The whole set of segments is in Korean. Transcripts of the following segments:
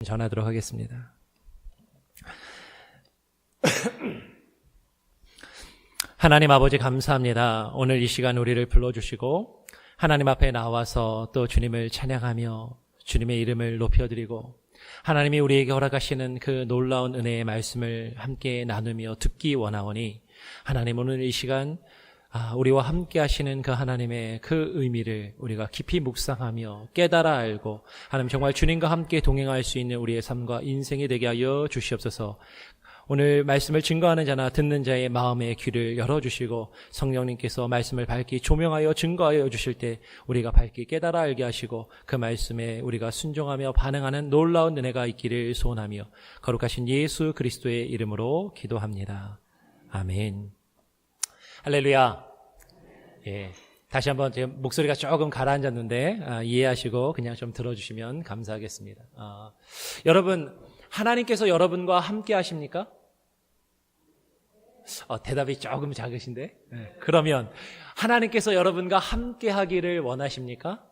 전하도록 하겠습니다. 하나님 아버지 감사합니다. 오늘 이 시간 우리를 불러주시고 하나님 앞에 나와서 또 주님을 찬양하며 주님의 이름을 높여드리고 하나님이 우리에게 허락하시는 그 놀라운 은혜의 말씀을 함께 나누며 듣기 원하오니 하나님 오늘 이 시간 우리와 함께 하시는 그 하나님의 그 의미를 우리가 깊이 묵상하며 깨달아 알고 하나님 정말 주님과 함께 동행할 수 있는 우리의 삶과 인생이 되게 하여 주시옵소서. 오늘 말씀을 증거하는 자나 듣는 자의 마음의 귀를 열어주시고 성령님께서 말씀을 밝히 조명하여 증거하여 주실 때 우리가 밝히 깨달아 알게 하시고 그 말씀에 우리가 순종하며 반응하는 놀라운 은혜가 있기를 소원하며 거룩하신 예수 그리스도의 이름으로 기도합니다. 아멘. 할렐루야. 예. 다시 한번 제 목소리가 조금 가라앉았는데 이해하시고 그냥 좀 들어주시면 감사하겠습니다. 여러분, 하나님께서 여러분과 함께 하십니까? 대답이 조금 작으신데? 네. 그러면 하나님께서 여러분과 함께 하기를 원하십니까?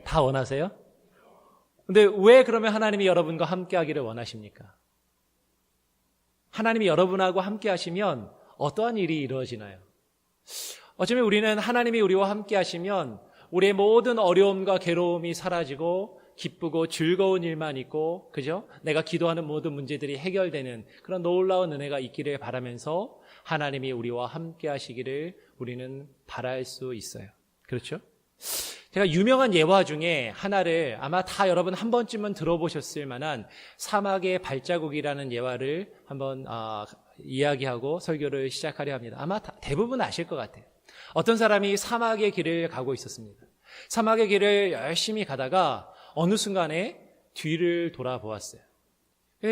다 원하세요? 근데 왜 그러면 하나님이 여러분과 함께 하기를 원하십니까? 하나님이 여러분하고 함께 하시면 어떠한 일이 이루어지나요? 어쩌면 우리는 하나님이 우리와 함께 하시면 우리의 모든 어려움과 괴로움이 사라지고 기쁘고 즐거운 일만 있고, 그죠? 내가 기도하는 모든 문제들이 해결되는 그런 놀라운 은혜가 있기를 바라면서 하나님이 우리와 함께 하시기를 우리는 바랄 수 있어요. 그렇죠? 제가 유명한 예화 중에 하나를 아마 다 여러분 한 번쯤은 들어보셨을 만한 사막의 발자국이라는 예화를 한번 이야기하고 설교를 시작하려 합니다. 아마 대부분 아실 것 같아요. 어떤 사람이 사막의 길을 가고 있었습니다. 사막의 길을 열심히 가다가 어느 순간에 뒤를 돌아보았어요.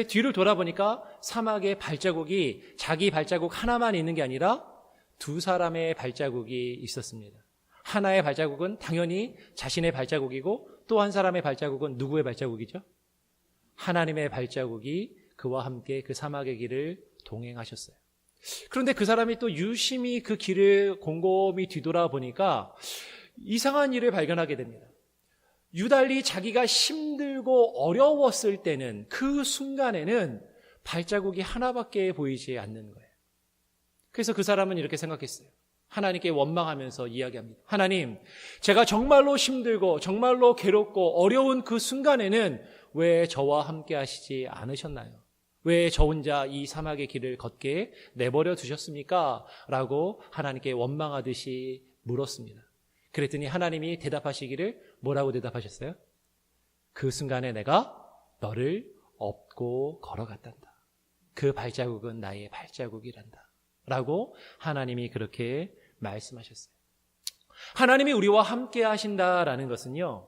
뒤를 돌아보니까 사막의 발자국이 자기 발자국 하나만 있는 게 아니라 두 사람의 발자국이 있었습니다. 하나의 발자국은 당연히 자신의 발자국이고 또 한 사람의 발자국은 누구의 발자국이죠? 하나님의 발자국이 그와 함께 그 사막의 길을 동행하셨어요. 그런데 그 사람이 또 유심히 그 길을 곰곰이 뒤돌아보니까 이상한 일을 발견하게 됩니다. 유달리 자기가 힘들고 어려웠을 때는 그 순간에는 발자국이 하나밖에 보이지 않는 거예요. 그래서 그 사람은 이렇게 생각했어요. 하나님께 원망하면서 이야기합니다. 하나님, 제가 정말로 힘들고 정말로 괴롭고 어려운 그 순간에는 왜 저와 함께 하시지 않으셨나요? 왜 저 혼자 이 사막의 길을 걷게 내버려 두셨습니까? 라고 하나님께 원망하듯이 물었습니다. 그랬더니 하나님이 대답하시기를 뭐라고 대답하셨어요? 그 순간에 내가 너를 업고 걸어갔단다. 그 발자국은 나의 발자국이란다. 라고 하나님이 그렇게 말씀하셨어요. 하나님이 우리와 함께 하신다라는 것은요,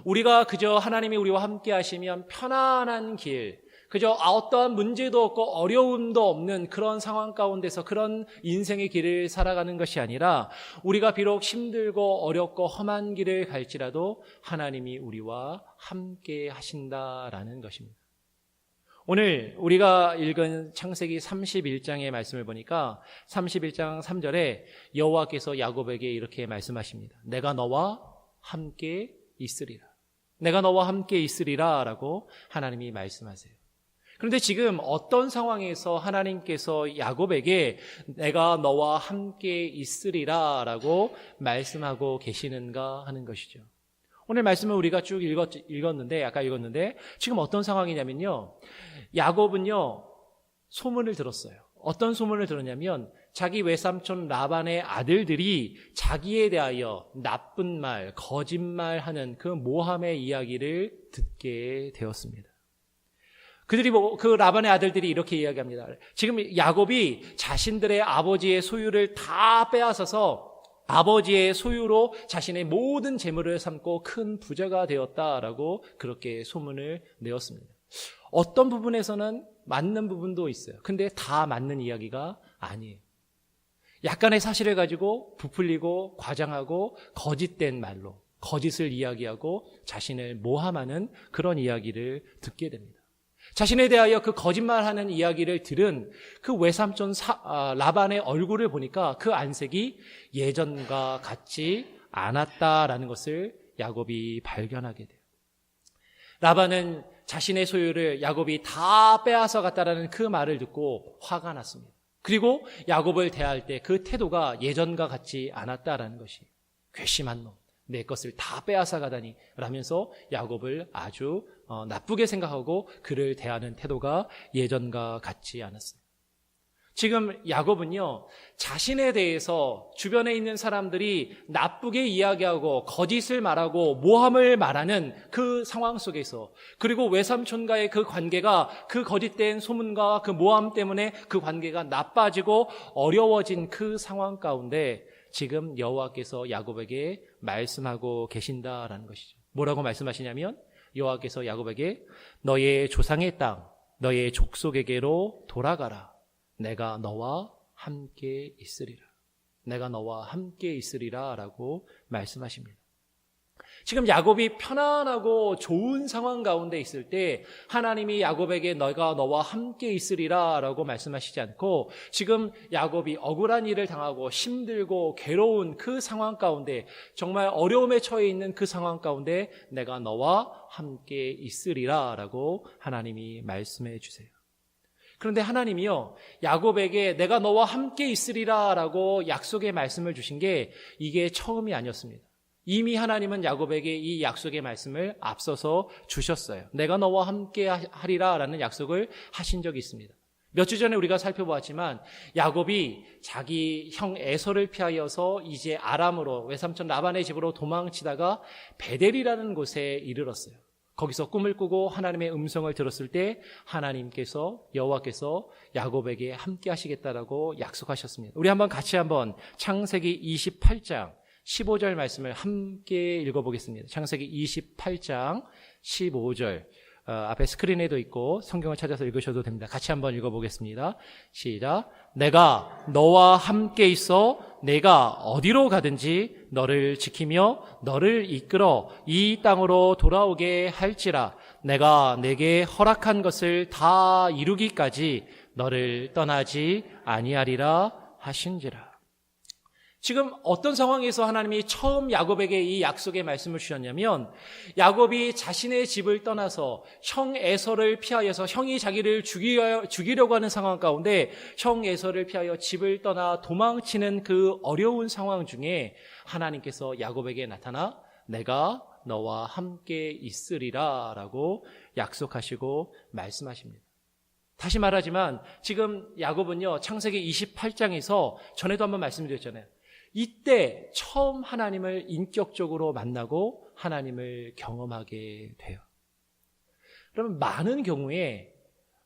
우리가 그저 하나님이 우리와 함께 하시면 편안한 길, 그저 어떠한 문제도 없고 어려움도 없는 그런 상황 가운데서 그런 인생의 길을 살아가는 것이 아니라 우리가 비록 힘들고 어렵고 험한 길을 갈지라도 하나님이 우리와 함께 하신다라는 것입니다. 오늘 우리가 읽은 창세기 31장의 말씀을 보니까 31장 3절에 여호와께서 야곱에게 이렇게 말씀하십니다. 내가 너와 함께 있으리라. 내가 너와 함께 있으리라 라고 하나님이 말씀하세요. 그런데 지금 어떤 상황에서 하나님께서 야곱에게 내가 너와 함께 있으리라 라고 말씀하고 계시는가 하는 것이죠. 오늘 말씀을 우리가 쭉 읽었는데, 아까 읽었는데 지금 어떤 상황이냐면요, 야곱은요 소문을 들었어요. 어떤 소문을 들었냐면 자기 외삼촌 라반의 아들들이 자기에 대하여 나쁜 말, 거짓말하는 그 모함의 이야기를 듣게 되었습니다. 그들이 그 라반의 아들들이 이렇게 이야기합니다. 지금 야곱이 자신들의 아버지의 소유를 다 빼앗아서 아버지의 소유로 자신의 모든 재물을 삼고 큰 부자가 되었다라고 그렇게 소문을 내었습니다. 어떤 부분에서는 맞는 부분도 있어요. 근데 다 맞는 이야기가 아니에요. 약간의 사실을 가지고 부풀리고 과장하고 거짓된 말로 거짓을 이야기하고 자신을 모함하는 그런 이야기를 듣게 됩니다. 자신에 대하여 그 거짓말하는 이야기를 들은 그 외삼촌 라반의 얼굴을 보니까 그 안색이 예전과 같지 않았다라는 것을 야곱이 발견하게 돼요. 라반은 자신의 소유를 야곱이 다 빼앗아 갔다라는 그 말을 듣고 화가 났습니다. 그리고 야곱을 대할 때 그 태도가 예전과 같지 않았다라는 것이, 괘씸한 놈, 내 것을 다 빼앗아 가다니 라면서 야곱을 아주 나쁘게 생각하고 그를 대하는 태도가 예전과 같지 않았어요. 지금 야곱은요, 자신에 대해서 주변에 있는 사람들이 나쁘게 이야기하고 거짓을 말하고 모함을 말하는 그 상황 속에서, 그리고 외삼촌과의 그 관계가 그 거짓된 소문과 그 모함 때문에 그 관계가 나빠지고 어려워진 그 상황 가운데 지금 여호와께서 야곱에게 말씀하고 계신다라는 것이죠. 뭐라고 말씀하시냐면, 여호와께서 야곱에게 너의 조상의 땅, 너의 족속에게로 돌아가라. 내가 너와 함께 있으리라. 내가 너와 함께 있으리라 라고 말씀하십니다. 지금 야곱이 편안하고 좋은 상황 가운데 있을 때 하나님이 야곱에게 내가 너와 함께 있으리라 라고 말씀하시지 않고, 지금 야곱이 억울한 일을 당하고 힘들고 괴로운 그 상황 가운데, 정말 어려움에 처해 있는 그 상황 가운데 내가 너와 함께 있으리라 라고 하나님이 말씀해 주세요. 그런데 하나님이요, 야곱에게 내가 너와 함께 있으리라 라고 약속의 말씀을 주신 게 이게 처음이 아니었습니다. 이미 하나님은 야곱에게 이 약속의 말씀을 앞서서 주셨어요. 내가 너와 함께 하리라 라는 약속을 하신 적이 있습니다. 몇 주 전에 우리가 살펴보았지만 야곱이 자기 형 에서를 피하여서 이제 아람으로, 외삼촌 라반의 집으로 도망치다가 베델이라는 곳에 이르렀어요. 거기서 꿈을 꾸고 하나님의 음성을 들었을 때 하나님께서, 여호와께서 야곱에게 함께 하시겠다라고 약속하셨습니다. 우리 같이 창세기 28장 15절 말씀을 함께 읽어보겠습니다. 창세기 28장 15절, 앞에 스크린에도 있고 성경을 찾아서 읽으셔도 됩니다. 같이 읽어보겠습니다. 시작. 내가 너와 함께 있어 내가 어디로 가든지 너를 지키며 너를 이끌어 이 땅으로 돌아오게 할지라. 내가 내게 허락한 것을 다 이루기까지 너를 떠나지 아니하리라 하신지라. 지금 어떤 상황에서 하나님이 처음 야곱에게 이 약속의 말씀을 주셨냐면, 야곱이 자신의 집을 떠나서 형 에서를 피하여서, 형이 자기를 죽이려고 하는 상황 가운데 형 에서를 피하여 집을 떠나 도망치는 그 어려운 상황 중에 하나님께서 야곱에게 나타나 내가 너와 함께 있으리라 라고 약속하시고 말씀하십니다. 다시 말하지만 지금 야곱은요, 창세기 28장에서 전에도 한번 말씀드렸잖아요. 이때 처음 하나님을 인격적으로 만나고 하나님을 경험하게 돼요. 그러면 많은 경우에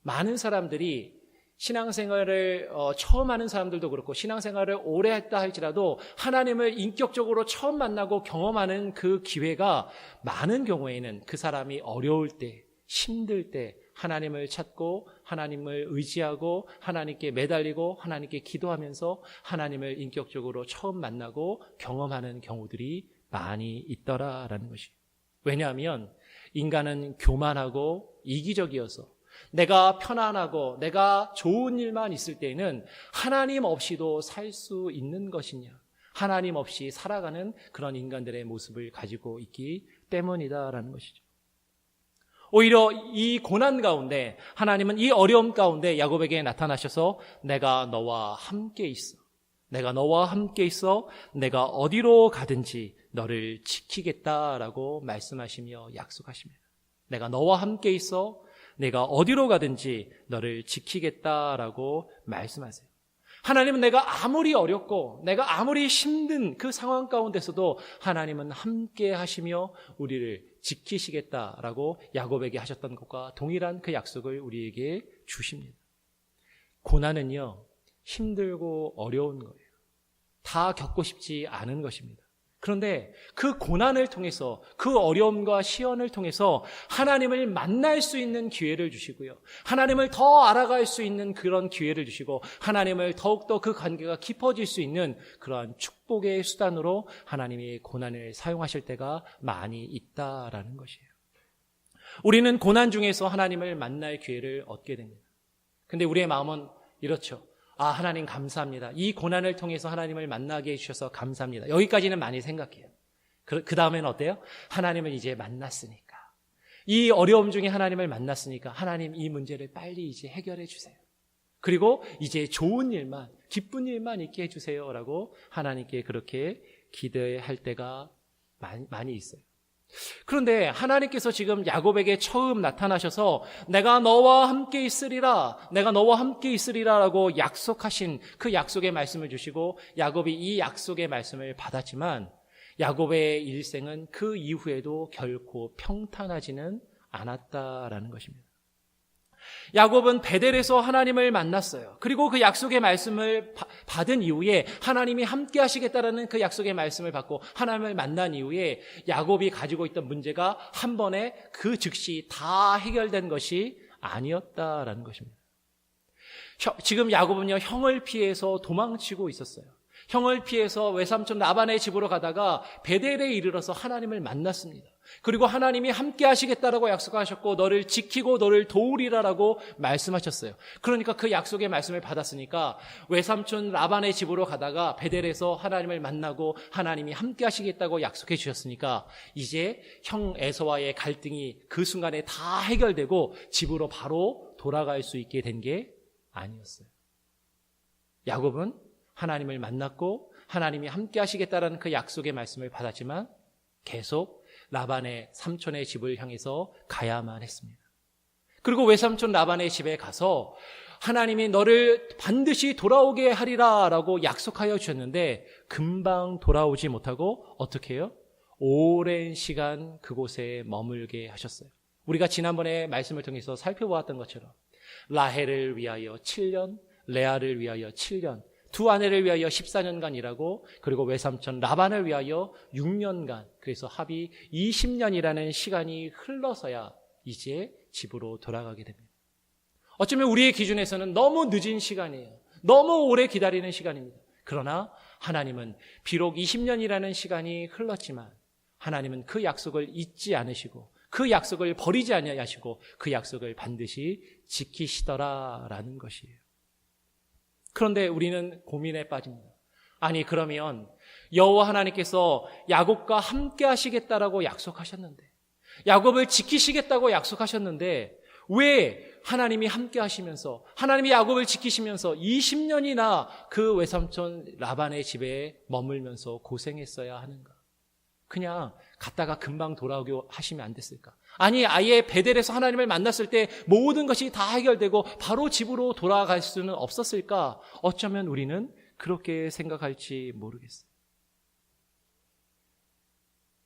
많은 사람들이 신앙생활을 처음 하는 사람들도 그렇고 신앙생활을 오래 했다 할지라도 하나님을 인격적으로 처음 만나고 경험하는 그 기회가 많은 경우에는 그 사람이 어려울 때, 힘들 때 하나님을 찾고 하나님을 의지하고 하나님께 매달리고 하나님께 기도하면서 하나님을 인격적으로 처음 만나고 경험하는 경우들이 많이 있더라라는 것이에요. 왜냐하면 인간은 교만하고 이기적이어서 내가 편안하고 내가 좋은 일만 있을 때에는 하나님 없이도 살 수 있는 것이냐, 하나님 없이 살아가는 그런 인간들의 모습을 가지고 있기 때문이다라는 것이죠. 오히려 이 고난 가운데 하나님은 이 어려움 가운데 야곱에게 나타나셔서 내가 너와 함께 있어, 내가 너와 함께 있어 내가 어디로 가든지 너를 지키겠다라고 말씀하시며 약속하십니다. 내가 너와 함께 있어 내가 어디로 가든지 너를 지키겠다라고 말씀하세요. 하나님은 내가 아무리 어렵고 내가 아무리 힘든 그 상황 가운데서도 하나님은 함께 하시며 우리를 지키시겠다라고 야곱에게 하셨던 것과 동일한 그 약속을 우리에게 주십니다. 고난은요, 힘들고 어려운 거예요. 다 겪고 싶지 않은 것입니다. 그런데 그 고난을 통해서, 그 어려움과 시련을 통해서 하나님을 만날 수 있는 기회를 주시고요, 하나님을 더 알아갈 수 있는 그런 기회를 주시고 하나님을 더욱더 그 관계가 깊어질 수 있는 그러한 축복의 수단으로 하나님이 고난을 사용하실 때가 많이 있다라는 것이에요. 우리는 고난 중에서 하나님을 만날 기회를 얻게 됩니다. 근데 우리의 마음은 이렇죠. 아, 하나님 감사합니다. 이 고난을 통해서 하나님을 만나게 해주셔서 감사합니다. 여기까지는 많이 생각해요. 그 다음에는 어때요? 하나님을 이제 만났으니까, 이 어려움 중에 하나님을 만났으니까 하나님 이 문제를 빨리 이제 해결해 주세요. 그리고 이제 좋은 일만, 기쁜 일만 있게 해주세요라고 하나님께 그렇게 기도할 때가 많이 있어요. 그런데 하나님께서 지금 야곱에게 처음 나타나셔서 내가 너와 함께 있으리라, 내가 너와 함께 있으리라라고 약속하신 그 약속의 말씀을 주시고 야곱이 이 약속의 말씀을 받았지만 야곱의 일생은 그 이후에도 결코 평탄하지는 않았다라는 것입니다. 야곱은 베델에서 하나님을 만났어요. 그리고 그 약속의 말씀을 받은 이후에 하나님이 함께 하시겠다라는 그 약속의 말씀을 받고 하나님을 만난 이후에 야곱이 가지고 있던 문제가 한 번에 그 즉시 다 해결된 것이 아니었다라는 것입니다. 지금 야곱은요, 형을 피해서 도망치고 있었어요. 형을 피해서 외삼촌 라반의 집으로 가다가 베델에 이르러서 하나님을 만났습니다. 그리고 하나님이 함께 하시겠다라고 약속하셨고 너를 지키고 너를 도우리라라고 말씀하셨어요. 그러니까 그 약속의 말씀을 받았으니까 외삼촌 라반의 집으로 가다가 베델에서 하나님을 만나고 하나님이 함께 하시겠다고 약속해 주셨으니까 이제 형 에서와의 갈등이 그 순간에 다 해결되고 집으로 바로 돌아갈 수 있게 된 게 아니었어요. 야곱은 하나님을 만났고 하나님이 함께 하시겠다라는 그 약속의 말씀을 받았지만 계속 라반의 삼촌의 집을 향해서 가야만 했습니다. 그리고 외삼촌 라반의 집에 가서 하나님이 너를 반드시 돌아오게 하리라 라고 약속하여 주셨는데 금방 돌아오지 못하고 어떻게 해요? 오랜 시간 그곳에 머물게 하셨어요. 우리가 지난번에 말씀을 통해서 살펴보았던 것처럼 라헬을 위하여 7년, 레아를 위하여 7년, 두 아내를 위하여 14년간 일하고 그리고 외삼촌 라반을 위하여 6년간, 그래서 합이 20년이라는 시간이 흘러서야 이제 집으로 돌아가게 됩니다. 어쩌면 우리의 기준에서는 너무 늦은 시간이에요. 너무 오래 기다리는 시간입니다. 그러나 하나님은 비록 20년이라는 시간이 흘렀지만 하나님은 그 약속을 잊지 않으시고 그 약속을 버리지 아니하시고 그 약속을 반드시 지키시더라라는 것이에요. 그런데 우리는 고민에 빠집니다. 아니 그러면 여호와 하나님께서 야곱과 함께 하시겠다라고 약속하셨는데 야곱을 지키시겠다고 약속하셨는데 왜 하나님이 함께 하시면서 하나님이 야곱을 지키시면서 20년이나 그 외삼촌 라반의 집에 머물면서 고생했어야 하는가? 그냥 갔다가 금방 돌아오게 하시면 안 됐을까? 아니 아예 베델에서 하나님을 만났을 때 모든 것이 다 해결되고 바로 집으로 돌아갈 수는 없었을까? 어쩌면 우리는 그렇게 생각할지 모르겠어요.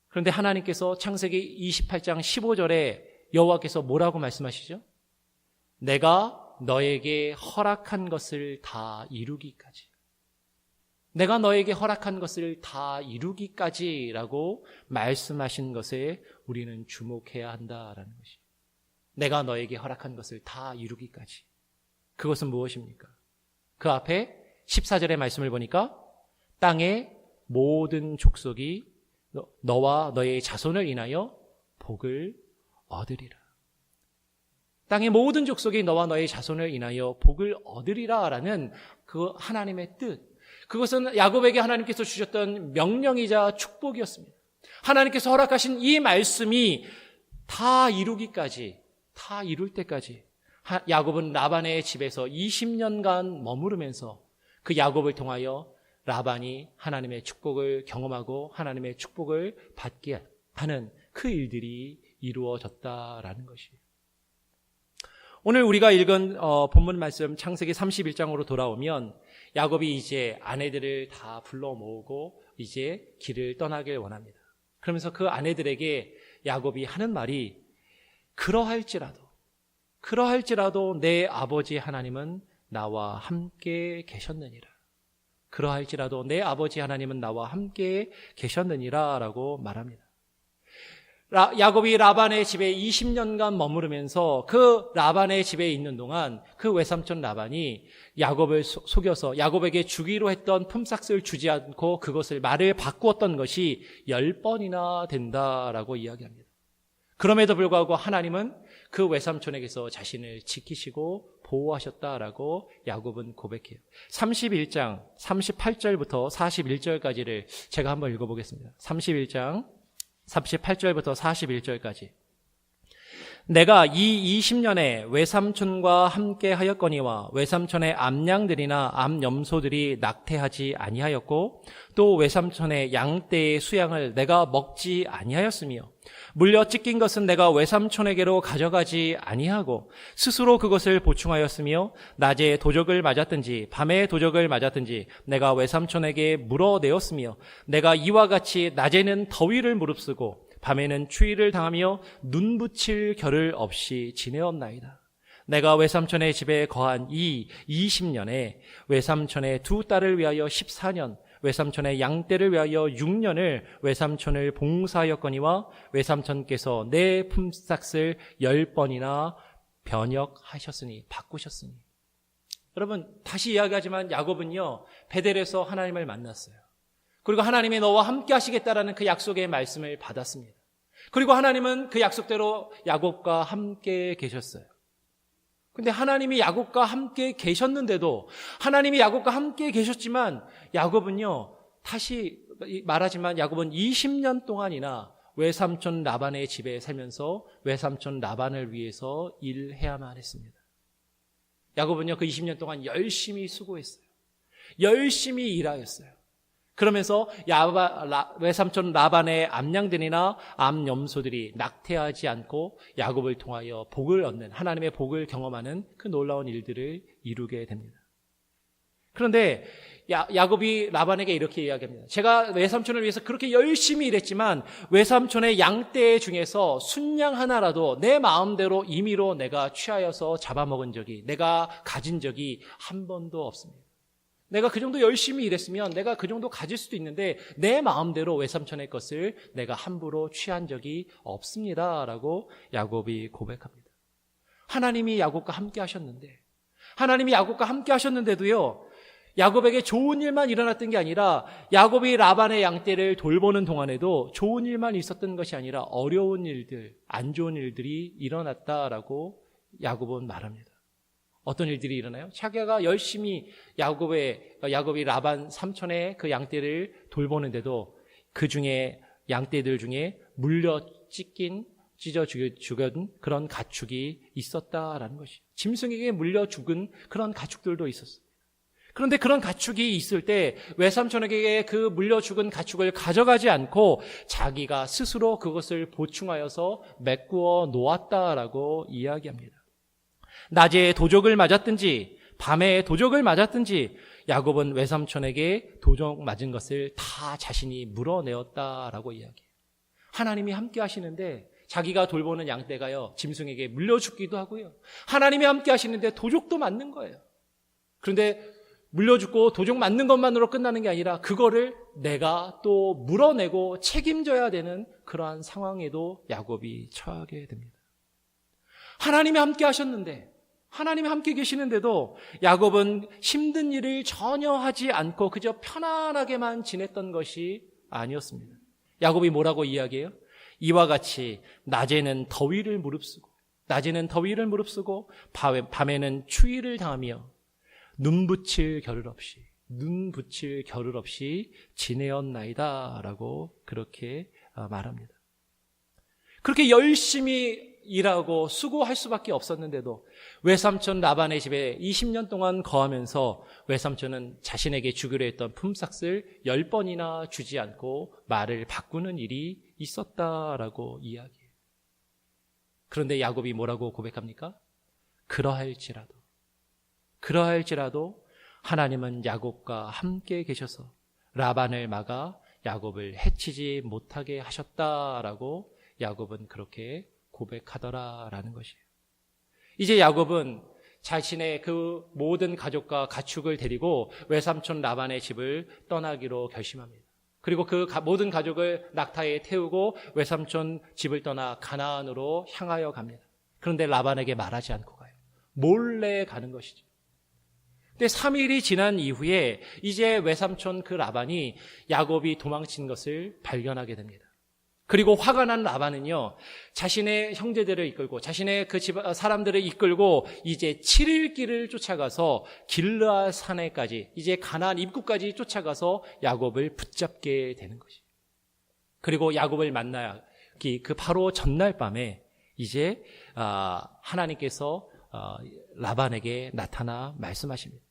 그런데 하나님께서 창세기 28장 15절에 여호와께서 뭐라고 말씀하시죠? 내가 너에게 허락한 것을 다 이루기까지. 내가 너에게 허락한 것을 다 이루기까지라고 말씀하신 것에 우리는 주목해야 한다라는 것이. 내가 너에게 허락한 것을 다 이루기까지. 그것은 무엇입니까? 그 앞에 14절의 말씀을 보니까 땅의 모든 족속이 너와 너의 자손을 인하여 복을 얻으리라. 땅의 모든 족속이 너와 너의 자손을 인하여 복을 얻으리라라는 그 하나님의 뜻. 그것은 야곱에게 하나님께서 주셨던 명령이자 축복이었습니다. 하나님께서 허락하신 이 말씀이 다 이루기까지, 다 이룰 때까지 야곱은 라반의 집에서 20년간 머무르면서 그 야곱을 통하여 라반이 하나님의 축복을 경험하고 하나님의 축복을 받게 하는 그 일들이 이루어졌다라는 것이에요. 오늘 우리가 읽은 본문 말씀 창세기 31장으로 돌아오면 야곱이 이제 아내들을 다 불러 모으고 이제 길을 떠나길 원합니다. 그러면서 그 아내들에게 야곱이 하는 말이 그러할지라도 내 아버지 하나님은 나와 함께 계셨느니라. 그러할지라도 내 아버지 하나님은 나와 함께 계셨느니라 라고 말합니다. 야곱이 라반의 집에 20년간 머무르면서 그 라반의 집에 있는 동안 그 외삼촌 라반이 야곱을 속여서 야곱에게 주기로 했던 품삯을 주지 않고 그것을 말을 바꾸었던 것이 10번이나 된다라고 이야기합니다. 그럼에도 불구하고 하나님은 그 외삼촌에게서 자신을 지키시고 보호하셨다라고 야곱은 고백해요. 31장 38절부터 41절까지를 제가 한번 읽어보겠습니다. 31장 38절부터 41절까지. 내가 이 20년에 외삼촌과 함께 하였거니와 외삼촌의 암양들이나 암염소들이 낙태하지 아니하였고 또 외삼촌의 양떼의 수양을 내가 먹지 아니하였으며 물려 찢긴 것은 내가 외삼촌에게로 가져가지 아니하고 스스로 그것을 보충하였으며 낮에 도적을 맞았든지 밤에 도적을 맞았든지 내가 외삼촌에게 물어내었으며 내가 이와 같이 낮에는 더위를 무릅쓰고 밤에는 추위를 당하며 눈 붙일 겨를 없이 지내었나이다. 내가 외삼촌의 집에 거한 이 20년에 외삼촌의 두 딸을 위하여 14년, 외삼촌의 양떼를 위하여 6년을 외삼촌을 봉사하였거니와 외삼촌께서 내 품삯을 10번이나 변역하셨으니, 바꾸셨으니. 여러분, 다시 이야기하지만 야곱은요, 베델에서 하나님을 만났어요. 그리고 하나님이 너와 함께 하시겠다라는 그 약속의 말씀을 받았습니다. 그리고 하나님은 그 약속대로 야곱과 함께 계셨어요. 근데 하나님이 야곱과 함께 계셨는데도, 하나님이 야곱과 함께 계셨지만 야곱은요, 다시 말하지만 야곱은 20년 동안이나 외삼촌 라반의 집에 살면서 외삼촌 라반을 위해서 일해야만 했습니다. 야곱은요, 그 20년 동안 열심히 수고했어요. 열심히 일하였어요. 그러면서 외삼촌 라반의 암양들이나 암염소들이 낙태하지 않고 야곱을 통하여 복을 얻는, 하나님의 복을 경험하는 그 놀라운 일들을 이루게 됩니다. 그런데 야곱이 라반에게 이렇게 이야기합니다. 제가 외삼촌을 위해서 그렇게 열심히 일했지만 외삼촌의 양떼 중에서 순양 하나라도 내 마음대로 임의로 내가 취하여서 잡아먹은 적이, 내가 가진 적이 한 번도 없습니다. 내가 그 정도 열심히 일했으면 내가 그 정도 가질 수도 있는데 내 마음대로 외삼촌의 것을 내가 함부로 취한 적이 없습니다. 라고 야곱이 고백합니다. 하나님이 야곱과 함께 하셨는데, 하나님이 야곱과 함께 하셨는데도요, 야곱에게 좋은 일만 일어났던 게 아니라 야곱이 라반의 양떼를 돌보는 동안에도 좋은 일만 있었던 것이 아니라 어려운 일들, 안 좋은 일들이 일어났다라고 야곱은 말합니다. 어떤 일들이 일어나요? 자기가 열심히 야곱이 라반 삼촌의 그 양떼를 돌보는데도 그 중에 양떼들 중에 물려 찢어 죽은 그런 가축이 있었다라는 것이, 짐승에게 물려 죽은 그런 가축들도 있었어요. 그런데 그런 가축이 있을 때 외삼촌에게 그 물려 죽은 가축을 가져가지 않고 자기가 스스로 그것을 보충하여서 메꾸어 놓았다라고 이야기합니다. 낮에 도적을 맞았든지 밤에 도적을 맞았든지 야곱은 외삼촌에게 도적 맞은 것을 다 자신이 물어내었다라고 이야기해요. 하나님이 함께 하시는데 자기가 돌보는 양떼가요, 짐승에게 물려 죽기도 하고요. 하나님이 함께 하시는데 도적도 맞는 거예요. 그런데 물려 죽고 도적 맞는 것만으로 끝나는 게 아니라 그거를 내가 또 물어내고 책임져야 되는 그러한 상황에도 야곱이 처하게 됩니다. 하나님이 함께 하셨는데, 하나님이 함께 계시는데도 야곱은 힘든 일을 전혀 하지 않고 그저 편안하게만 지냈던 것이 아니었습니다. 야곱이 뭐라고 이야기해요? 이와 같이 낮에는 더위를 무릅쓰고 밤에는 추위를 당하며 눈 붙일 겨를 없이 지내었나이다 라고 그렇게 말합니다. 그렇게 열심히 일하고 수고할 수밖에 없었는데도 외삼촌 라반의 집에 20년 동안 거하면서 외삼촌은 자신에게 주기로 했던 품삯을 10번이나 주지 않고 말을 바꾸는 일이 있었다라고 이야기해요. 그런데 야곱이 뭐라고 고백합니까? 그러할지라도 하나님은 야곱과 함께 계셔서 라반을 막아 야곱을 해치지 못하게 하셨다라고 야곱은 그렇게 고백하더라라는 것이에요. 이제 야곱은 자신의 그 모든 가족과 가축을 데리고 외삼촌 라반의 집을 떠나기로 결심합니다. 그리고 그 모든 가족을 낙타에 태우고 외삼촌 집을 떠나 가나안으로 향하여 갑니다. 그런데 라반에게 말하지 않고 가요. 몰래 가는 것이죠. 근데 3일이 지난 이후에 이제 외삼촌 그 라반이 야곱이 도망친 것을 발견하게 됩니다. 그리고 화가 난 라반은요, 자신의 형제들을 이끌고 자신의 그 집 사람들을 이끌고 이제 7일 길을 쫓아가서 길르앗 산에까지, 이제 가나안 입구까지 쫓아가서 야곱을 붙잡게 되는 것이에요. 그리고 야곱을 만나기 그 바로 전날 밤에 이제 하나님께서 라반에게 나타나 말씀하십니다.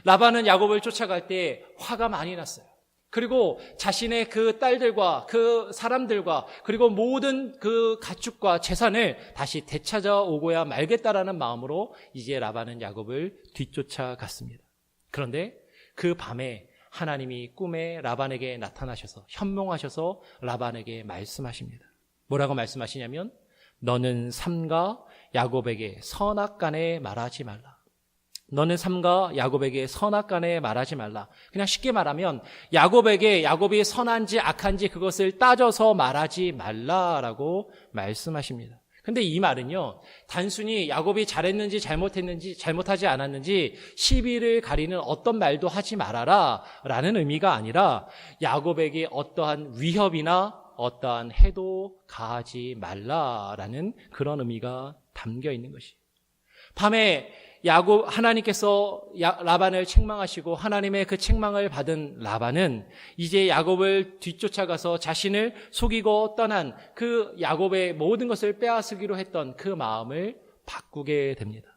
라반은 야곱을 쫓아갈 때 화가 많이 났어요. 그리고 자신의 그 딸들과 그 사람들과 그리고 모든 그 가축과 재산을 다시 되찾아오고야 말겠다라는 마음으로 이제 라반은 야곱을 뒤쫓아갔습니다. 그런데 그 밤에 하나님이 꿈에 라반에게 나타나셔서 현몽하셔서 라반에게 말씀하십니다. 뭐라고 말씀하시냐면 너는 삼가 야곱에게 선악간에 말하지 말라. 너는 삼가 야곱에게 선악간에 말하지 말라. 그냥 쉽게 말하면 야곱에게 야곱이 선한지 악한지 그것을 따져서 말하지 말라라고 말씀하십니다. 근데 이 말은요, 단순히 야곱이 잘했는지 잘못했는지 잘못하지 않았는지 시비를 가리는 어떤 말도 하지 말아라 라는 의미가 아니라 야곱에게 어떠한 위협이나 어떠한 해도 가하지 말라라는 그런 의미가 담겨 있는 것이에요. 밤에 하나님께서 라반을 책망하시고 하나님의 그 책망을 받은 라반은 이제 야곱을 뒤쫓아가서 자신을 속이고 떠난 그 야곱의 모든 것을 빼앗으기로 했던 그 마음을 바꾸게 됩니다.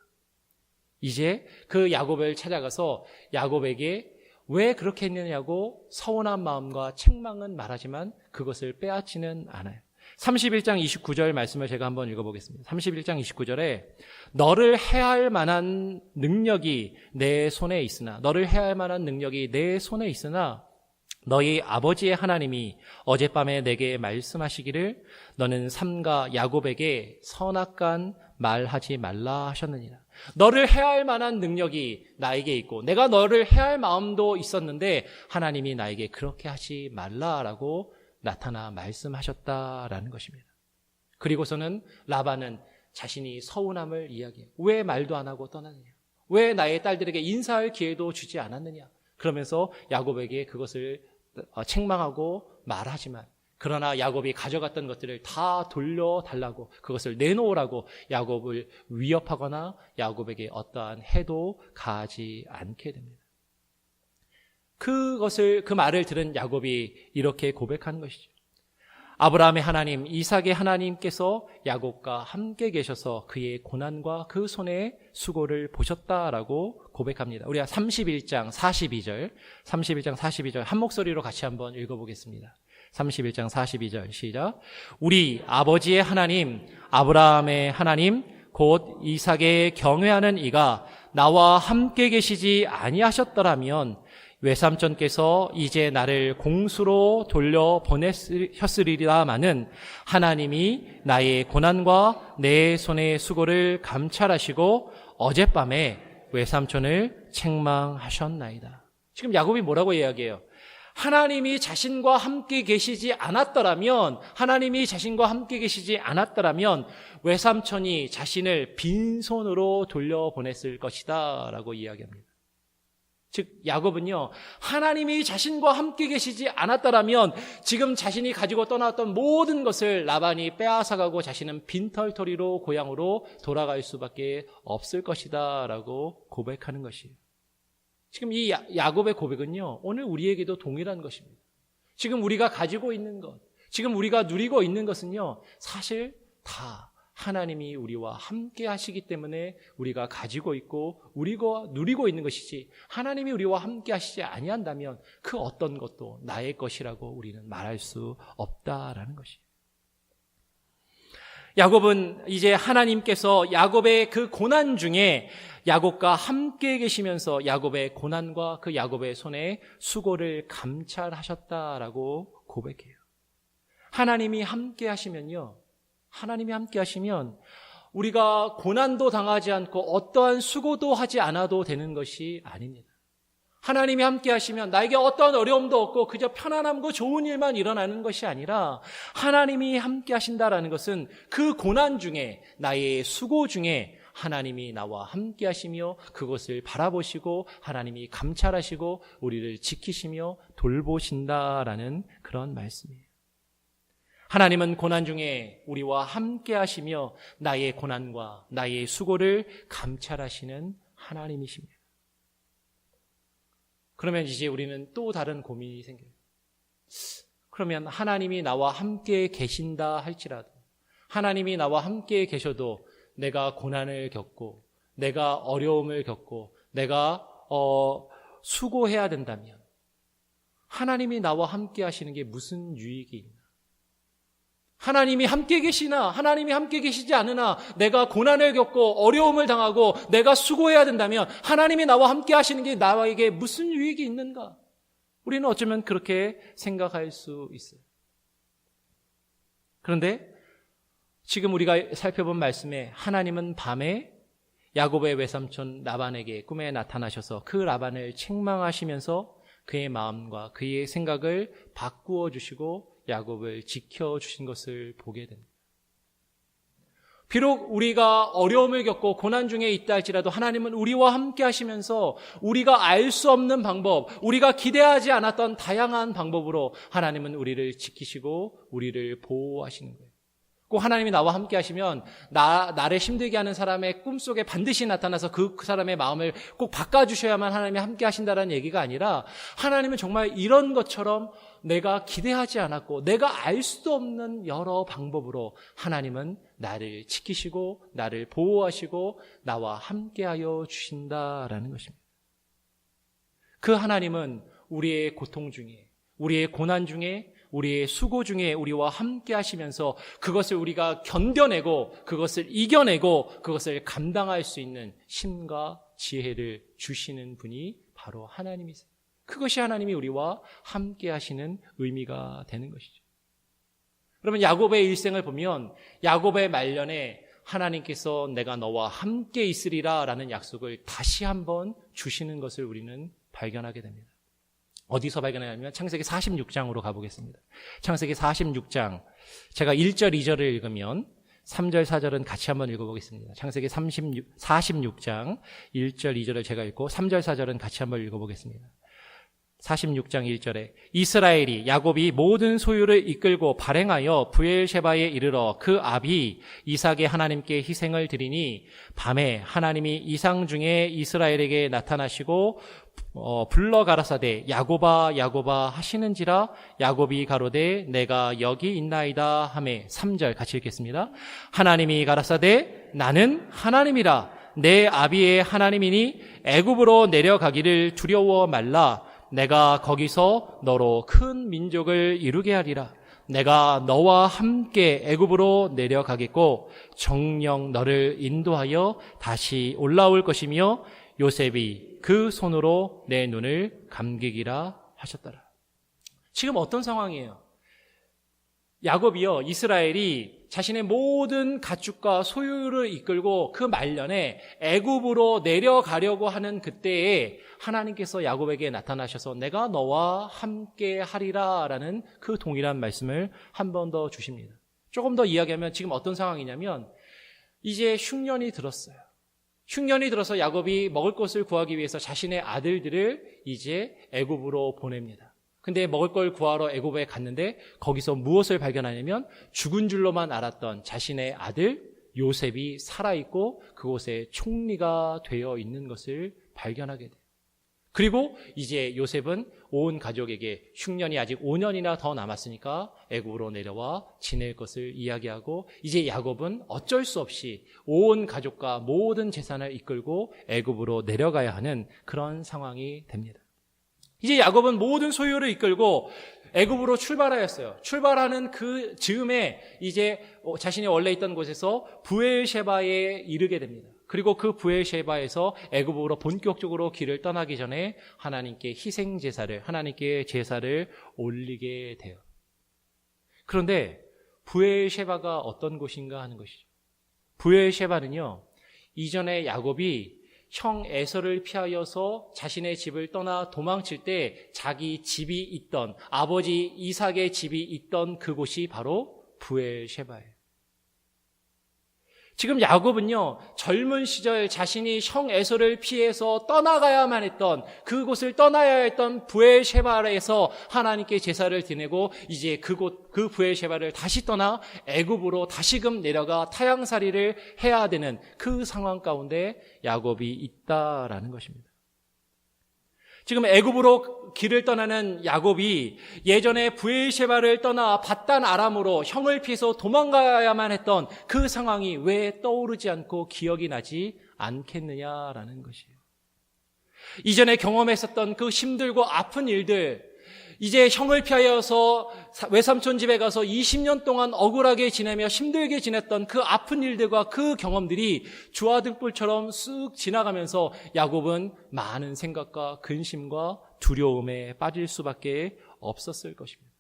이제 그 야곱을 찾아가서 야곱에게 왜 그렇게 했느냐고 서운한 마음과 책망은 말하지만 그것을 빼앗지는 않아요. 31장 29절 말씀을 제가 한번 읽어보겠습니다. 31장 29절에 너를 해할 만한 능력이 내 손에 있으나 너희 아버지의 하나님이 어젯밤에 내게 말씀하시기를 너는 삼가 야곱에게 선악간 말하지 말라 하셨느니라. 너를 해할 만한 능력이 나에게 있고 내가 너를 해할 마음도 있었는데 하나님이 나에게 그렇게 하지 말라라고 나타나 말씀하셨다라는 것입니다. 그리고서는 라반은 자신이 서운함을 이야기해요. 왜 말도 안 하고 떠났느냐? 왜 나의 딸들에게 인사할 기회도 주지 않았느냐? 그러면서 야곱에게 그것을 책망하고 말하지만 그러나 야곱이 가져갔던 것들을 다 돌려달라고 그것을 내놓으라고 야곱을 위협하거나 야곱에게 어떠한 해도 가하지 않게 됩니다. 그 말을 들은 야곱이 이렇게 고백하는 것이죠. 아브라함의 하나님, 이삭의 하나님께서 야곱과 함께 계셔서 그의 고난과 그 손의 수고를 보셨다라고 고백합니다. 우리가 31장 42절 한 목소리로 같이 한번 읽어보겠습니다. 31장 42절 시작. 우리 아버지의 하나님, 아브라함의 하나님, 곧 이삭의 경외하는 이가 나와 함께 계시지 아니하셨더라면 외삼촌께서 이제 나를 공수로 돌려 보내셨으리라마는 하나님이 나의 고난과 내 손의 수고를 감찰하시고 어젯밤에 외삼촌을 책망하셨나이다. 지금 야곱이 뭐라고 이야기해요? 하나님이 자신과 함께 계시지 않았더라면 외삼촌이 자신을 빈손으로 돌려보냈을 것이다 라고 이야기합니다. 즉 야곱은요, 하나님이 자신과 함께 계시지 않았더라면 지금 자신이 가지고 떠나왔던 모든 것을 라반이 빼앗아가고 자신은 빈털터리로 고향으로 돌아갈 수밖에 없을 것이다 라고 고백하는 것이에요. 지금 이 야곱의 고백은요, 오늘 우리에게도 동일한 것입니다. 지금 우리가 가지고 있는 것, 지금 우리가 누리고 있는 것은요, 사실 다 하나님이 우리와 함께 하시기 때문에 우리가 가지고 있고 우리가 누리고 있는 것이지, 하나님이 우리와 함께 하시지 아니한다면 그 어떤 것도 나의 것이라고 우리는 말할 수 없다라는 것이에요. 야곱은 이제 하나님께서 야곱의 그 고난 중에 야곱과 함께 계시면서 야곱의 고난과 그 야곱의 손에 수고를 감찰하셨다라고 고백해요. 하나님이 함께 하시면요, 하나님이 함께 하시면 우리가 고난도 당하지 않고 어떠한 수고도 하지 않아도 되는 것이 아닙니다. 하나님이 함께 하시면 나에게 어떠한 어려움도 없고 그저 편안함과 좋은 일만 일어나는 것이 아니라, 하나님이 함께 하신다라는 것은 그 고난 중에, 나의 수고 중에 하나님이 나와 함께 하시며 그것을 바라보시고 하나님이 감찰하시고 우리를 지키시며 돌보신다라는 그런 말씀이에요. 하나님은 고난 중에 우리와 함께 하시며 나의 고난과 나의 수고를 감찰하시는 하나님이십니다. 그러면 이제 우리는 또 다른 고민이 생겨요. 그러면 하나님이 나와 함께 계신다 할지라도, 하나님이 나와 함께 계셔도 내가 고난을 겪고 내가 어려움을 겪고 내가 수고해야 된다면 하나님이 나와 함께 하시는 게 무슨 유익이 있나? 하나님이 함께 계시나 하나님이 함께 계시지 않으나 내가 고난을 겪고 어려움을 당하고 내가 수고해야 된다면 하나님이 나와 함께 하시는 게 나에게 무슨 유익이 있는가? 우리는 어쩌면 그렇게 생각할 수 있어요. 그런데 지금 우리가 살펴본 말씀에 하나님은 밤에 야곱의 외삼촌 라반에게 꿈에 나타나셔서 그 라반을 책망하시면서 그의 마음과 그의 생각을 바꾸어 주시고 야곱을 지켜주신 것을 보게 됩니다. 비록 우리가 어려움을 겪고 고난 중에 있다 할지라도 하나님은 우리와 함께 하시면서 우리가 알 수 없는 방법, 우리가 기대하지 않았던 다양한 방법으로 하나님은 우리를 지키시고 우리를 보호하시는 거예요. 꼭 하나님이 나와 함께 하시면 나를 힘들게 하는 사람의 꿈속에 반드시 나타나서 그 사람의 마음을 꼭 바꿔주셔야만 하나님이 함께 하신다는 얘기가 아니라 하나님은 정말 이런 것처럼 내가 기대하지 않았고 내가 알 수도 없는 여러 방법으로 하나님은 나를 지키시고 나를 보호하시고 나와 함께하여 주신다라는 것입니다. 그 하나님은 우리의 고통 중에 우리의 고난 중에 우리의 수고 중에 우리와 함께 하시면서 그것을 우리가 견뎌내고 그것을 이겨내고 그것을 감당할 수 있는 힘과 지혜를 주시는 분이 바로 하나님이세요. 그것이 하나님이 우리와 함께 하시는 의미가 되는 것이죠. 그러면 야곱의 일생을 보면 야곱의 말년에 하나님께서 내가 너와 함께 있으리라 라는 약속을 다시 한번 주시는 것을 우리는 발견하게 됩니다. 어디서 발견하냐면 창세기 46장으로 가보겠습니다. 창세기 46장 제가 1절 2절을 읽으면 3절 4절은 같이 한번 읽어보겠습니다. 창세기 46장 1절 2절을 제가 읽고 3절 4절은 같이 한번 읽어보겠습니다. 46장 1절에 이스라엘이 야곱이 모든 소유를 이끌고 발행하여 브엘셰바에 이르러 그 아비 이삭의 하나님께 희생을 드리니 밤에 하나님이 이상 중에 이스라엘에게 나타나시고 불러 가라사대 야곱아 야곱아 하시는지라 야곱이 가로되 내가 여기 있나이다 하매 3절 같이 읽겠습니다. 하나님이 가라사대 나는 하나님이라 내 아비의 하나님이니 애굽으로 내려가기를 두려워 말라 내가 거기서 너로 큰 민족을 이루게 하리라. 내가 너와 함께 애굽으로 내려가겠고 정녕 너를 인도하여 다시 올라올 것이며 요셉이 그 손으로 내 눈을 감기기라 하셨더라. 지금 어떤 상황이에요? 야곱이요, 이스라엘이 자신의 모든 가축과 소유를 이끌고 그 말년에 애굽으로 내려가려고 하는 그때에 하나님께서 야곱에게 나타나셔서 내가 너와 함께 하리라 라는 그 동일한 말씀을 한 번 더 주십니다. 조금 더 이야기하면 지금 어떤 상황이냐면 이제 흉년이 들었어요. 흉년이 들어서 야곱이 먹을 것을 구하기 위해서 자신의 아들들을 이제 애굽으로 보냅니다. 근데 먹을 걸 구하러 애굽에 갔는데 거기서 무엇을 발견하냐면 죽은 줄로만 알았던 자신의 아들 요셉이 살아있고 그곳에 총리가 되어 있는 것을 발견하게 돼요. 그리고 이제 요셉은 온 가족에게 흉년이 아직 5년이나 더 남았으니까 애굽으로 내려와 지낼 것을 이야기하고 이제 야곱은 어쩔 수 없이 온 가족과 모든 재산을 이끌고 애굽으로 내려가야 하는 그런 상황이 됩니다. 이제 야곱은 모든 소유를 이끌고 애굽으로 출발하였어요. 출발하는 그 즈음에 이제 자신이 원래 있던 곳에서 브엘셰바에 이르게 됩니다. 그리고 그 브엘셰바에서 애굽으로 본격적으로 길을 떠나기 전에 하나님께 희생 제사를, 하나님께 제사를 올리게 돼요. 그런데 브엘셰바가 어떤 곳인가 하는 것이죠. 브엘셰바는요, 이전에 야곱이 형 에서를 피하여서 자신의 집을 떠나 도망칠 때 자기 집이 있던, 아버지 이삭의 집이 있던 그곳이 바로 브엘셰바예요. 지금 야곱은요, 젊은 시절 자신이 형 에서를 피해서 떠나가야만 했던 그곳을 떠나야 했던 브엘셰바에서 하나님께 제사를 지내고 이제 그 브엘셰바를 다시 떠나 애굽으로 다시금 내려가 타향살이를 해야 되는 그 상황 가운데 야곱이 있다라는 것입니다. 지금 애굽으로 길을 떠나는 야곱이 예전에 브에르셰바를 떠나 밧단 아람으로 형을 피해서 도망가야만 했던 그 상황이 왜 떠오르지 않고 기억이 나지 않겠느냐라는 것이에요. 이전에 경험했었던 그 힘들고 아픈 일들, 이제 형을 피하여서 외삼촌 집에 가서 20년 동안 억울하게 지내며 힘들게 지냈던 그 아픈 일들과 그 경험들이 주화등불처럼 쓱 지나가면서 야곱은 많은 생각과 근심과 두려움에 빠질 수밖에 없었을 것입니다.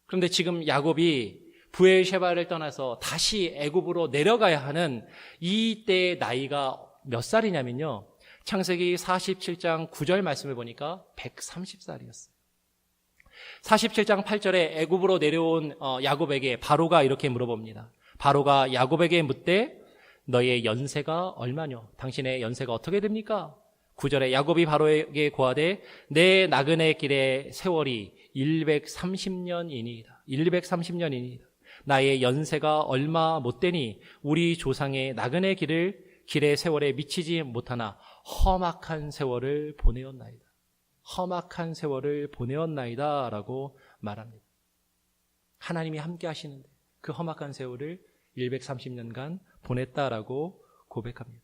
그런데 지금 야곱이 브에르셰바를 떠나서 다시 애굽으로 내려가야 하는 이때의 나이가 몇 살이냐면요, 창세기 47장 9절 말씀을 보니까 130살이었어요. 47장 8절에 애굽으로 내려온 야곱에게 바로가 이렇게 물어봅니다. 바로가 야곱에게 묻되 너의 연세가 얼마뇨? 당신의 연세가 어떻게 됩니까? 9절에 야곱이 바로에게 고하되 내 나그네 길의 세월이 130년이니이다. 130년이니이다. 나의 연세가 얼마 못되니 우리 조상의 나그네 길의 세월에 미치지 못하나 험악한 세월을 보내었나이다. 험악한 세월을 보내었나이다 라고 말합니다. 하나님이 함께 하시는데 그 험악한 세월을 130년간 보냈다라고 고백합니다.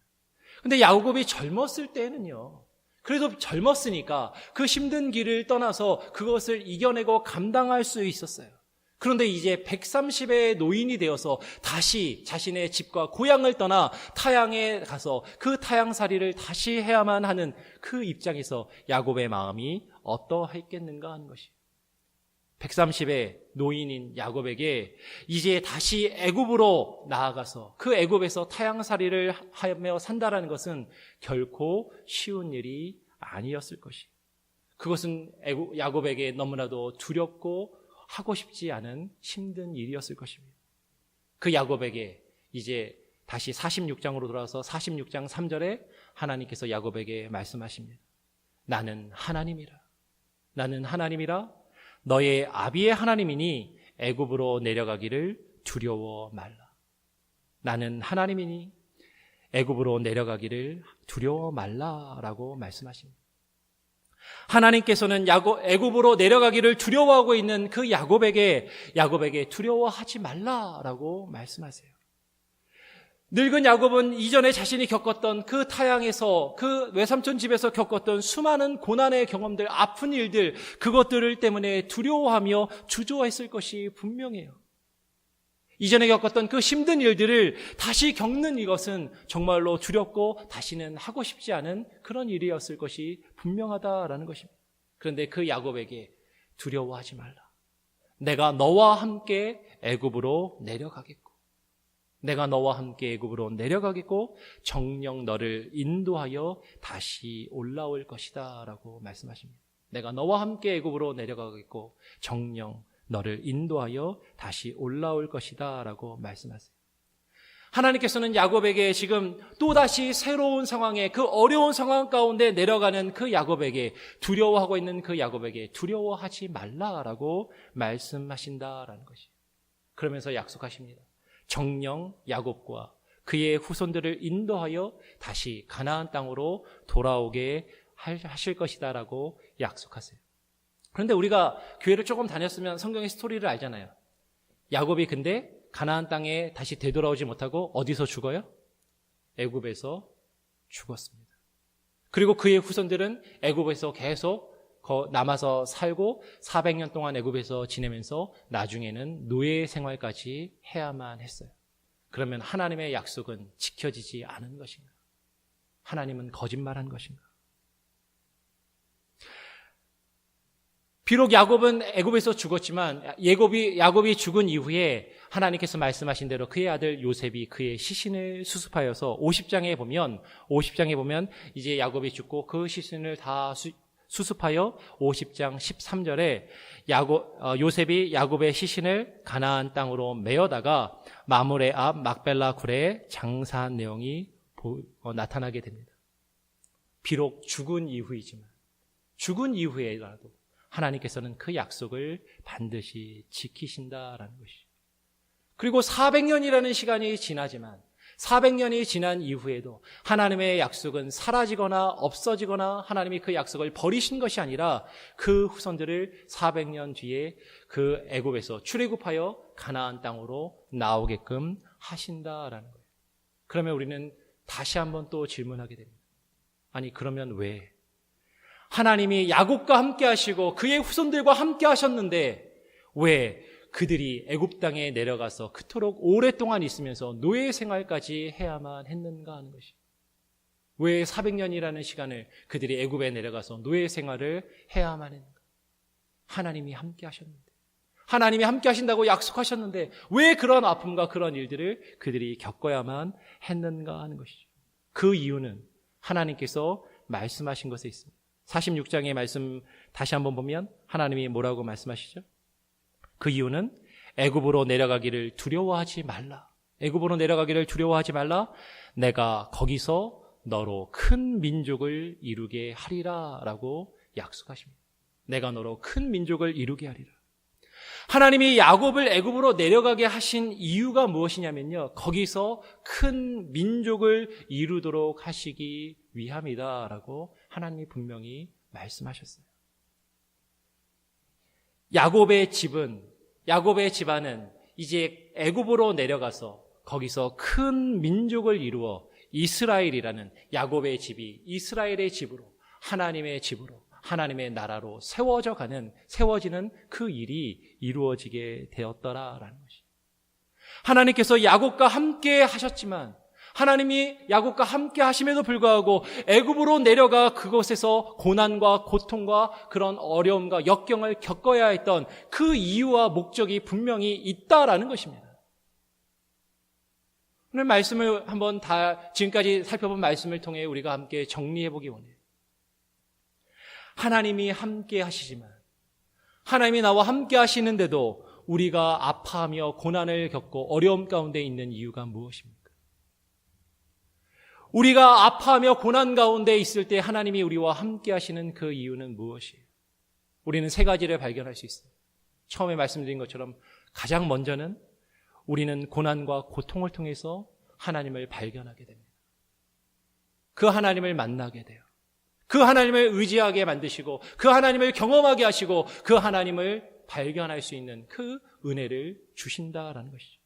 근데 야곱이 젊었을 때는요, 그래도 젊었으니까 그 힘든 길을 떠나서 그것을 이겨내고 감당할 수 있었어요. 그런데 이제 130의 노인이 되어서 다시 자신의 집과 고향을 떠나 타향에 가서 그 타향살이를 다시 해야만 하는 그 입장에서 야곱의 마음이 어떠했겠는가 하는 것이, 130의 노인인 야곱에게 이제 다시 애굽으로 나아가서 그 애굽에서 타향살이를 하며 산다라는 것은 결코 쉬운 일이 아니었을 것이, 그것은 야곱에게 너무나도 두렵고 하고 싶지 않은 힘든 일이었을 것입니다. 그 야곱에게 이제 다시 46장으로 돌아와서 46장 3절에 하나님께서 야곱에게 말씀하십니다. 나는 하나님이라. 나는 하나님이라. 너의 아비의 하나님이니 애굽으로 내려가기를 두려워 말라. 나는 하나님이니 애굽으로 내려가기를 두려워 말라라고 말씀하십니다. 하나님께서는 애굽으로 내려가기를 두려워하고 있는 그 야곱에게 두려워하지 말라라고 말씀하세요. 늙은 야곱은 이전에 자신이 겪었던 그 타향에서, 그 외삼촌 집에서 겪었던 수많은 고난의 경험들, 아픈 일들, 그것들을 때문에 두려워하며 주저했을 것이 분명해요. 이전에 겪었던 그 힘든 일들을 다시 겪는 이것은 정말로 두렵고 다시는 하고 싶지 않은 그런 일이었을 것이 분명하다라는 것입니다. 그런데 그 야곱에게 두려워하지 말라. 내가 너와 함께 애굽으로 내려가겠고, 내가 너와 함께 애굽으로 내려가겠고 정녕 너를 인도하여 다시 올라올 것이다 라고 말씀하십니다. 내가 너와 함께 애굽으로 내려가겠고 정녕 너를 인도하여 다시 올라올 것이다 라고 말씀하세요. 하나님께서는 야곱에게 지금 또다시 새로운 상황에, 그 어려운 상황 가운데 내려가는 그 야곱에게, 두려워하고 있는 그 야곱에게 두려워하지 말라라고 말씀하신다라는 것이에요. 그러면서 약속하십니다. 정녕 야곱과 그의 후손들을 인도하여 다시 가나안 땅으로 돌아오게 하실 것이다라고 약속하세요. 그런데 우리가 교회를 조금 다녔으면 성경의 스토리를 알잖아요. 야곱이 근데 가나안 땅에 다시 되돌아오지 못하고 어디서 죽어요? 애굽에서 죽었습니다. 그리고 그의 후손들은 애굽에서 계속 남아서 살고 400년 동안 애굽에서 지내면서 나중에는 노예 생활까지 해야만 했어요. 그러면 하나님의 약속은 지켜지지 않은 것인가? 하나님은 거짓말한 것인가? 비록 야곱은 애굽에서 죽었지만 야곱이 죽은 이후에 하나님께서 말씀하신 대로 그의 아들 요셉이 그의 시신을 수습하여서 50장에 보면 이제 야곱이 죽고 그 시신을 다 수습하여 50장 13절에 요셉이 야곱의 시신을 가나안 땅으로 메어다가 마므레 앞 막벨라 굴에 장사한 내용이 나타나게 됩니다. 비록 죽은 이후에라도 하나님께서는 그 약속을 반드시 지키신다라는 것이죠. 그리고 400년이라는 시간이 지나지만 400년이 지난 이후에도 하나님의 약속은 사라지거나 없어지거나 하나님이 그 약속을 버리신 것이 아니라 그 후손들을 400년 뒤에 그 애굽에서 출애굽하여 가나안 땅으로 나오게끔 하신다라는 거예요. 그러면 우리는 다시 한번 또 질문하게 됩니다. 아니, 그러면 왜? 하나님이 야곱과 함께 하시고 그의 후손들과 함께 하셨는데 왜 그들이 애굽 땅에 내려가서 그토록 오랫동안 있으면서 노예 생활까지 해야만 했는가 하는 것이. 왜 400년이라는 시간을 그들이 애굽에 내려가서 노예 생활을 해야만 했는가? 하나님이 함께 하셨는데, 하나님이 함께 하신다고 약속하셨는데 왜 그런 아픔과 그런 일들을 그들이 겪어야만 했는가 하는 것이죠. 그 이유는 하나님께서 말씀하신 것에 있습니다. 46장의 말씀 다시 한번 보면 하나님이 뭐라고 말씀하시죠? 그 이유는 애굽으로 내려가기를 두려워하지 말라. 애굽으로 내려가기를 두려워하지 말라. 내가 거기서 너로 큰 민족을 이루게 하리라 라고 약속하십니다. 내가 너로 큰 민족을 이루게 하리라. 하나님이 야곱을 애굽으로 내려가게 하신 이유가 무엇이냐면요, 거기서 큰 민족을 이루도록 하시기 위함이다 라고 하나님이 분명히 말씀하셨어요. 야곱의 집안은 이제 애굽으로 내려가서 거기서 큰 민족을 이루어 이스라엘이라는 야곱의 집이 이스라엘의 집으로, 하나님의 집으로, 하나님의 나라로 세워지는 그 일이 이루어지게 되었더라라는 것이. 하나님께서 야곱과 함께 하셨지만, 하나님이 야곱과 함께 하심에도 불구하고 애굽으로 내려가 그곳에서 고난과 고통과 그런 어려움과 역경을 겪어야 했던 그 이유와 목적이 분명히 있다라는 것입니다. 오늘 말씀을 한번 지금까지 살펴본 말씀을 통해 우리가 함께 정리해 보기 원해요. 하나님이 함께 하시지만, 하나님이 나와 함께 하시는데도 우리가 아파하며 고난을 겪고 어려움 가운데 있는 이유가 무엇입니까? 우리가 아파하며 고난 가운데 있을 때 하나님이 우리와 함께 하시는 그 이유는 무엇이에요? 우리는 세 가지를 발견할 수 있어요. 처음에 말씀드린 것처럼 가장 먼저는 우리는 고난과 고통을 통해서 하나님을 발견하게 됩니다. 그 하나님을 만나게 돼요. 그 하나님을 의지하게 만드시고 그 하나님을 경험하게 하시고 그 하나님을 발견할 수 있는 그 은혜를 주신다라는 것이죠.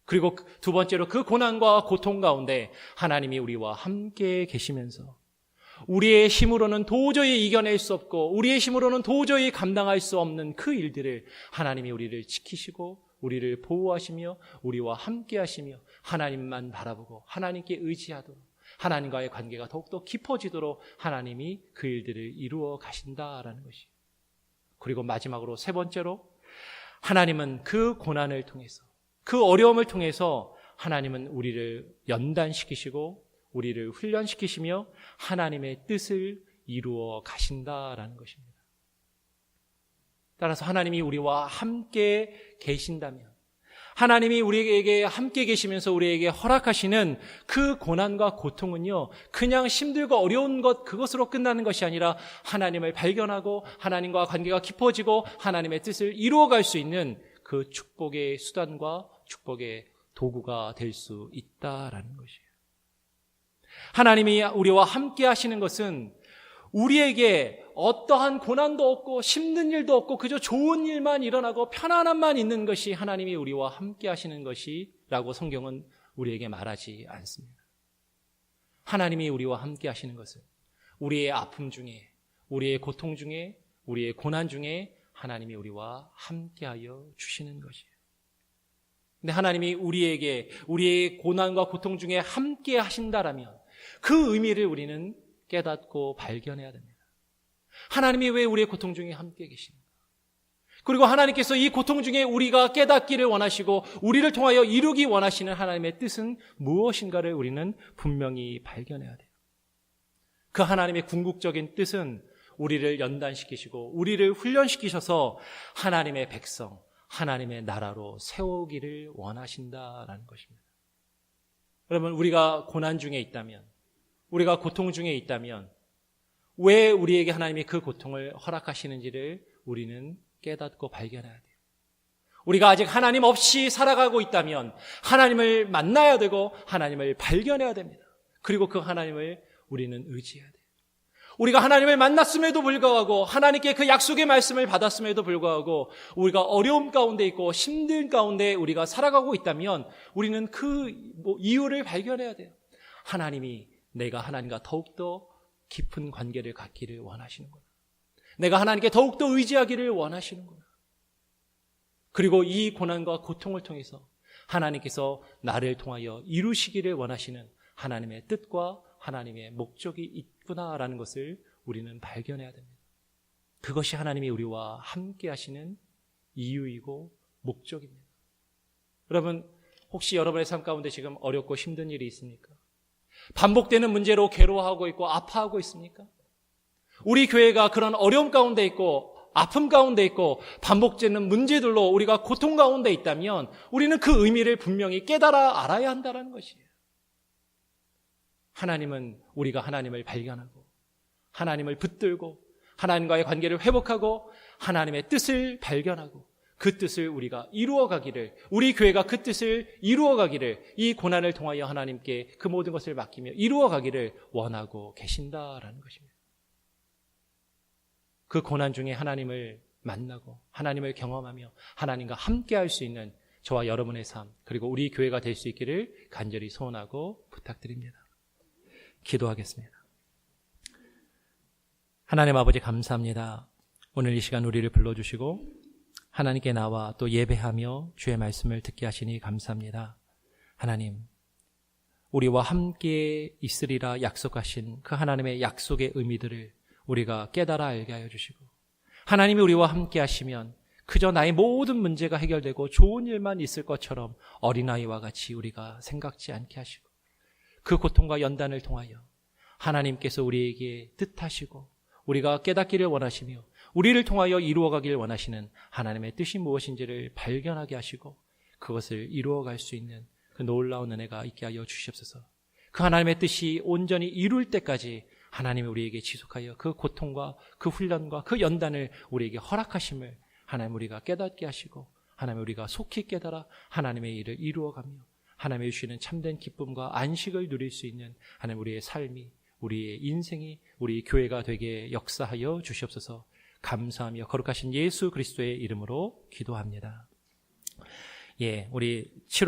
그리고 두 번째로 그 고난과 고통 가운데 하나님이 우리와 함께 계시면서 우리의 힘으로는 도저히 이겨낼 수 없고 우리의 힘으로는 도저히 감당할 수 없는 그 일들을 하나님이 우리를 지키시고 우리를 보호하시며 우리와 함께 하시며 하나님만 바라보고 하나님께 의지하도록 하나님과의 관계가 더욱더 깊어지도록 하나님이 그 일들을 이루어 가신다라는 것이. 그리고 마지막으로 세 번째로 하나님은 그 고난을 통해서 그 어려움을 통해서 하나님은 우리를 연단시키시고 우리를 훈련시키시며 하나님의 뜻을 이루어 가신다라는 것입니다. 따라서 하나님이 우리와 함께 계신다면 하나님이 우리에게 함께 계시면서 우리에게 허락하시는 그 고난과 고통은요, 그냥 힘들고 어려운 것 그것으로 끝나는 것이 아니라 하나님을 발견하고 하나님과 관계가 깊어지고 하나님의 뜻을 이루어갈 수 있는 그 축복의 수단과 축복의 도구가 될 수 있다라는 것이에요. 하나님이 우리와 함께 하시는 것은 우리에게 어떠한 고난도 없고 힘든 일도 없고 그저 좋은 일만 일어나고 편안함만 있는 것이 하나님이 우리와 함께 하시는 것이라고 성경은 우리에게 말하지 않습니다. 하나님이 우리와 함께 하시는 것은 우리의 아픔 중에, 우리의 고통 중에, 우리의 고난 중에 하나님이 우리와 함께하여 주시는 것이에요. 근데 하나님이 우리에게 우리의 고난과 고통 중에 함께 하신다라면 그 의미를 우리는 깨닫고 발견해야 됩니다. 하나님이 왜 우리의 고통 중에 함께 계시는가? 그리고 하나님께서 이 고통 중에 우리가 깨닫기를 원하시고 우리를 통하여 이루기 원하시는 하나님의 뜻은 무엇인가를 우리는 분명히 발견해야 돼요. 그 하나님의 궁극적인 뜻은 우리를 연단시키시고 우리를 훈련시키셔서 하나님의 백성, 하나님의 나라로 세우기를 원하신다라는 것입니다. 여러분, 우리가 고난 중에 있다면, 우리가 고통 중에 있다면 왜 우리에게 하나님이 그 고통을 허락하시는지를 우리는 깨닫고 발견해야 돼요. 우리가 아직 하나님 없이 살아가고 있다면 하나님을 만나야 되고 하나님을 발견해야 됩니다. 그리고 그 하나님을 우리는 의지해야 돼요. 우리가 하나님을 만났음에도 불구하고 하나님께 그 약속의 말씀을 받았음에도 불구하고 우리가 어려움 가운데 있고 힘든 가운데 우리가 살아가고 있다면 우리는 그 이유를 발견해야 돼요. 하나님이 내가 하나님과 더욱더 깊은 관계를 갖기를 원하시는구나. 내가 하나님께 더욱더 의지하기를 원하시는구나. 그리고 이 고난과 고통을 통해서 하나님께서 나를 통하여 이루시기를 원하시는 하나님의 뜻과 하나님의 목적이 있구나라는 것을 우리는 발견해야 됩니다. 그것이 하나님이 우리와 함께 하시는 이유이고 목적입니다. 여러분, 혹시 여러분의 삶 가운데 지금 어렵고 힘든 일이 있습니까? 반복되는 문제로 괴로워하고 있고 아파하고 있습니까? 우리 교회가 그런 어려움 가운데 있고 아픔 가운데 있고 반복되는 문제들로 우리가 고통 가운데 있다면 우리는 그 의미를 분명히 깨달아 알아야 한다는 것이에요. 하나님은 우리가 하나님을 발견하고 하나님을 붙들고 하나님과의 관계를 회복하고 하나님의 뜻을 발견하고 그 뜻을 우리가 이루어가기를, 우리 교회가 그 뜻을 이루어가기를, 이 고난을 통하여 하나님께 그 모든 것을 맡기며 이루어가기를 원하고 계신다라는 것입니다. 그 고난 중에 하나님을 만나고 하나님을 경험하며 하나님과 함께할 수 있는 저와 여러분의 삶, 그리고 우리 교회가 될 수 있기를 간절히 소원하고 부탁드립니다. 기도하겠습니다. 하나님 아버지 감사합니다. 오늘 이 시간 우리를 불러주시고 하나님께 나와 또 예배하며 주의 말씀을 듣게 하시니 감사합니다. 하나님, 우리와 함께 있으리라 약속하신 그 하나님의 약속의 의미들을 우리가 깨달아 알게 하여 주시고, 하나님이 우리와 함께 하시면 그저 나의 모든 문제가 해결되고 좋은 일만 있을 것처럼 어린아이와 같이 우리가 생각지 않게 하시고, 그 고통과 연단을 통하여 하나님께서 우리에게 뜻하시고 우리가 깨닫기를 원하시며 우리를 통하여 이루어가기를 원하시는 하나님의 뜻이 무엇인지를 발견하게 하시고 그것을 이루어갈 수 있는 그 놀라운 은혜가 있게 하여 주시옵소서. 그 하나님의 뜻이 온전히 이룰 때까지 하나님이 우리에게 지속하여 그 고통과 그 훈련과 그 연단을 우리에게 허락하심을 하나님 우리가 깨닫게 하시고, 하나님 우리가 속히 깨달아 하나님의 일을 이루어가며 하나님의 주시는 참된 기쁨과 안식을 누릴 수 있는 하나님 우리의 삶이, 우리의 인생이, 우리 교회가 되게 역사하여 주시옵소서. 감사하며 거룩하신 예수 그리스도의 이름으로 기도합니다. 우리 7월